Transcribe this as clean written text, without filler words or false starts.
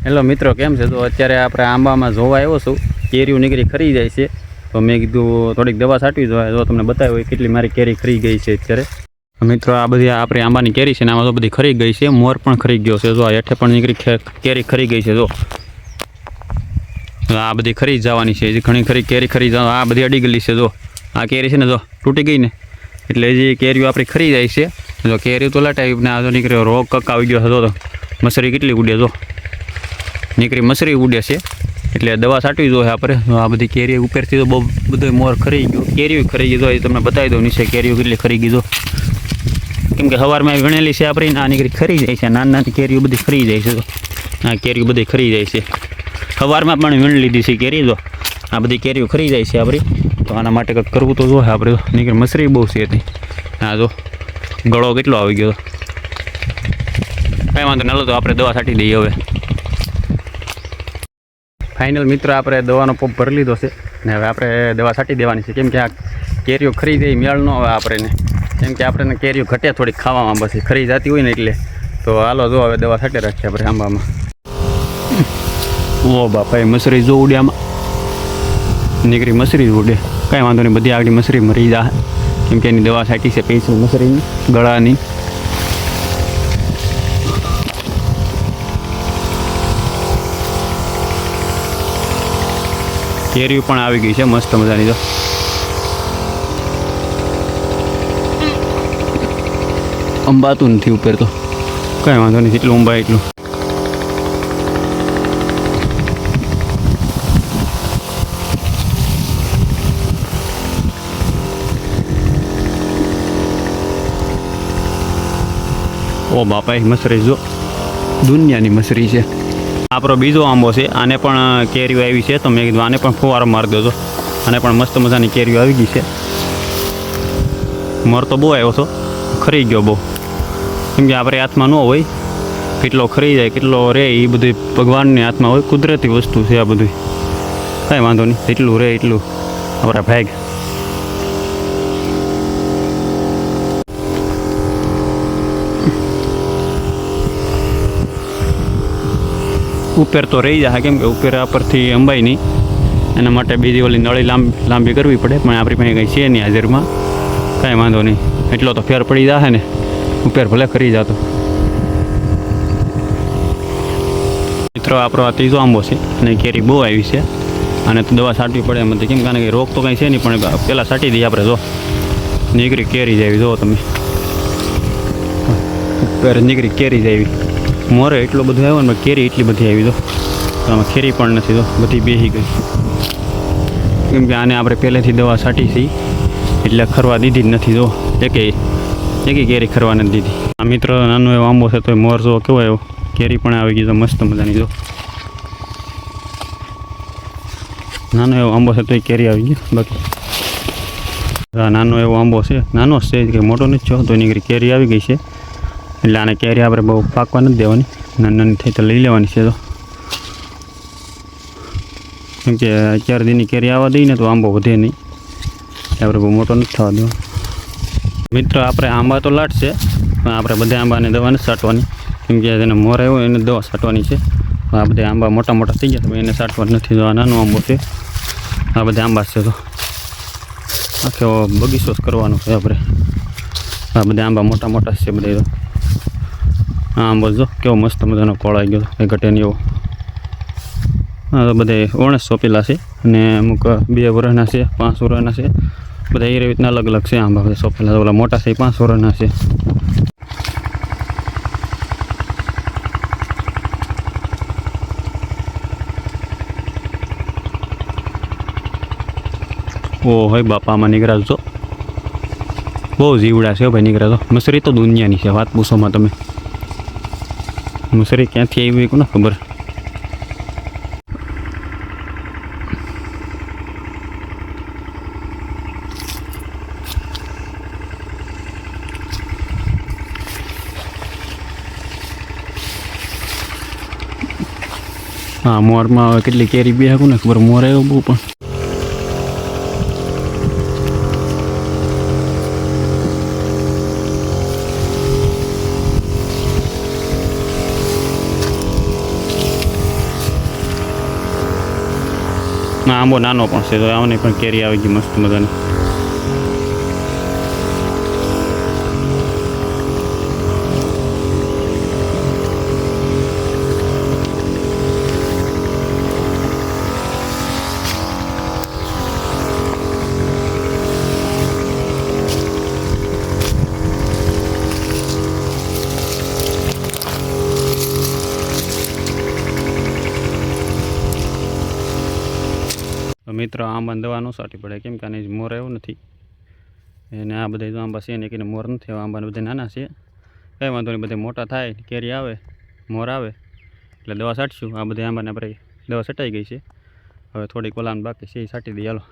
Hello મિત્રો, કેમ છે? તો અત્યારે આપણે આંબામાં જોવા આવ્યો છું, કેરીઓ નીકળી ખરી જાય છે. તો મેં કીધું થોડીક દવા છાંટવી જોઈએ, તો તમને બતાવ્યું કેટલી મારી કેરી ખરી ગઈ છે અત્યારે. મિત્રો, આ બધી આપણી આંબાની કેરી છે ને, આમાં તો બધી ખરી ગઈ છે. મોર પણ ખરી ગયો છે. જો આ હેઠે પણ નીકળી કેરી ખરી ગઈ છે. જો આ બધી ખરી જવાની છે. ઘણી ખરી કેરી ખરી જવા, આ બધી અડી ગયેલી છે. જો આ કેરી છે ને, જો તૂટી ગઈ ને, એટલે જે કેરીઓ આપણી ખરી જાય છે. જો કેરી તો લટાવી ને આ તો નીકળ્યો રોગ કક આવી ગયો હતો. તો મસરી કેટલી ઉડે, જો નીકળી મસરી ઉડે છે. એટલે દવા છાંટવી જોઈએ આપણે. આ બધી કેરી ઉપરથી તો બહુ બધો મોર ખરી ગયો, કેરીઓ ખરી ગઈ. તો એ તમને બતાવી દઉં નીચે કેરીઓ કેટલી ખરી ગઈ. જો કેમ કે સવારમાં ગણેલી છે આપણે, આ નીકળી ખરી જાય છે. નાની નાની કેરીઓ બધી ખરી જાય છે. તો આ કેરીઓ બધી ખરી જાય છે. સવારમાં પણ વીણ લીધી છે કેરી. તો આ બધી કેરીઓ ખરી જાય છે આપણી. તો આના માટે કંઈક કરવું તો જોઈએ આપણે. નીકળી મસરી બહુ છે હતી. હા જો ગળો કેટલો આવી ગયો. કાંઈ વાંધો ન, તો આપણે દવા છાંટી દઈએ હવે. ફાઇનલ મિત્રો, આપણે દવાનો પંપ ભરી લીધો છે ને હવે આપણે દવા છાંટી દેવાની છે. કેમ કે આ કેરીઓ ખરી જાય મેળ ન આવે આપણને. કેમ કે આપણે કેરીઓ ઘટે થોડીક ખાવામાં, પછી ખરી જતી હોય ને એટલે. તો હાલો જો હવે દવા છાંટી રાખીએ આપણે આંબામાં. ઓ બાપા, મસરી જો ઉડે, આમાં નીકળી મસરી ઉડે. કાંઈ વાંધો નહીં, બધી આગળ મસરી મરી જાય. કેમ કે એની દવા છાંટી છે પૈસું મસરીની ગળાની. કેરીઓ પણ આવી ગઈ છે મસ્ત મજાની. તો અંબાતું નથી ઉપર, તો કાંઈ વાંધો નહીં, જેટલું અંબાય એટલું. ઓ બાપા, મસરી જો દુનિયાની મસરી છે. આપણો બીજો આંબો છે, આને પણ કેરીઓ આવી છે. તો મેં કીધું આને પણ ફુવારો મારી દેજો. આને પણ મસ્ત મજાની કેરીઓ આવી ગઈ છે. મોર તો બહુ આવ્યો છો, ખરી ગયો બહુ. કેમ કે આપણે હાથમાં ન હોય કેટલો ખરી જાય કેટલો રહે, એ બધું ભગવાનની હાથમાં હોય. કુદરતી વસ્તુ છે આ બધું. કાંઈ વાંધો નહીં, જેટલું રહે એટલું આપણા ભાગ. ઉપર તો રહી જાય, કેમ કે ઉપર પરથી અંબાઈ નહીં. એના માટે બીજી ઓલી નળી લાંબી કરવી પડે. પણ આપણી પાસે કંઈ છે નહીં હાજરમાં. કાંઈ વાંધો નહીં, એટલો તો ફેર પડી જશે ને. ઉપર ભલે ખરી જતો. મિત્રો, આપણો આ ત્રીજો આંબો છે અને કેરી બહુ આવી છે. અને તો દવા છાંટવી પડે એમ હતી. કેમ કારણ કે રોગ તો કંઈ છે નહીં, પણ પહેલાં છાંટી દઈએ આપણે. જો નીકળી કેરી જાય, જુઓ તમે, ઉપર નીકળી કેરી જાય. મોરે એટલો બધું આવ્યો ને, કેરી એટલી બધી આવી. તો આમાં કેરી પણ નથી, તો બધી બેસી ગઈ. કેમ કે આને આપણે પહેલેથી દવા છાંટી છે, એટલે ખરવા દીધી જ નથી. જો એકેય કેરી ખરવા નથી દીધી. આ મિત્રો, નાનો એવો આંબો છે, તો મોર જો કેવો એવો કેરી પણ આવી ગઈ. તો મસ્ત મજાની. જો નાનો એવો આંબો છે, તો એ કેરી આવી ગઈ. બાકી આ નાનો એવો આંબો છે, નાનો જ છે, કે મોટો નથી થયો. તો એની કેરી આવી ગઈ છે. એટલે આને કેરી આપણે બહુ પાકવા નથી દેવાની, નાની નાની થઈ તો લઈ લેવાની છે. તો કેમ કે 4 દિનની કેરી આવવા દઈએ ને તો આંબો વધે નહીં. આપણે બહુ મોટો નથી થવા દેવાનો. મિત્રો, આપણે આંબા તો લાટશે, પણ આપણે બધા આંબાને દવા નથી છાંટવાની. કેમ કે જેને મોર આવ્યો એને દવા છાંટવાની છે. આ બધા આંબા મોટા મોટા થઈ ગયા, તો એને છાંટવા નથી. તો આ નાનો આંબો છે, આ બધા આંબા છે. તો આખો બગીચો જ કરવાનો છે આપણે. આ બધા આંબા મોટા મોટા છે બધા. તો હા, આંબો જો કેવો મસ્ત મજાનો કોળાઈ ગયો, એ ઘટે નહીં એવો. હા, તો બધા 19 સોંપેલા છે. અને અમુક 2 વર્ષના છે, 5 વર્ષના છે. બધા એ રીતના અલગ અલગ છે આંબા બધા સોંપેલા. ઓલા મોટા છે, 5 વર્ષના છે. ઓ હોય બાપા, આમાં નીકળ્યા જો બહુ જીવડા છે ભાઈ. નીકળ્યા તો મસરી તો દુનિયાની છે, વાત પૂછોમાં તમે. મસરી ક્યાંથી આવી કોને ખબર. હા, મોરમાં હવે કેટલી કેરી બી હાકું ને ખબર. મોર આવ્યો બહુ. પણ આંબો નાનો પણ છે તો આની પણ કેરી આવી ગઈ મસ્ત મજાની. તો મિત્રો આંબાને દવા ન સાટી પડે કેમ કે આની મોર એવું નથી એને આ બધા જો આંબા છે ને કે મોર નથી આંબાને બધા નાના છે કંઈ વાંધો નહીં બધા મોટા થાય કેરી આવે મોર આવે એટલે દવા છાંટશું. આ બધા આંબાને આપણે દવા છટાઈ ગઈ છે હવે થોડીક ઓલાન બાકી છે એ છાંટી દઈએ હાલો.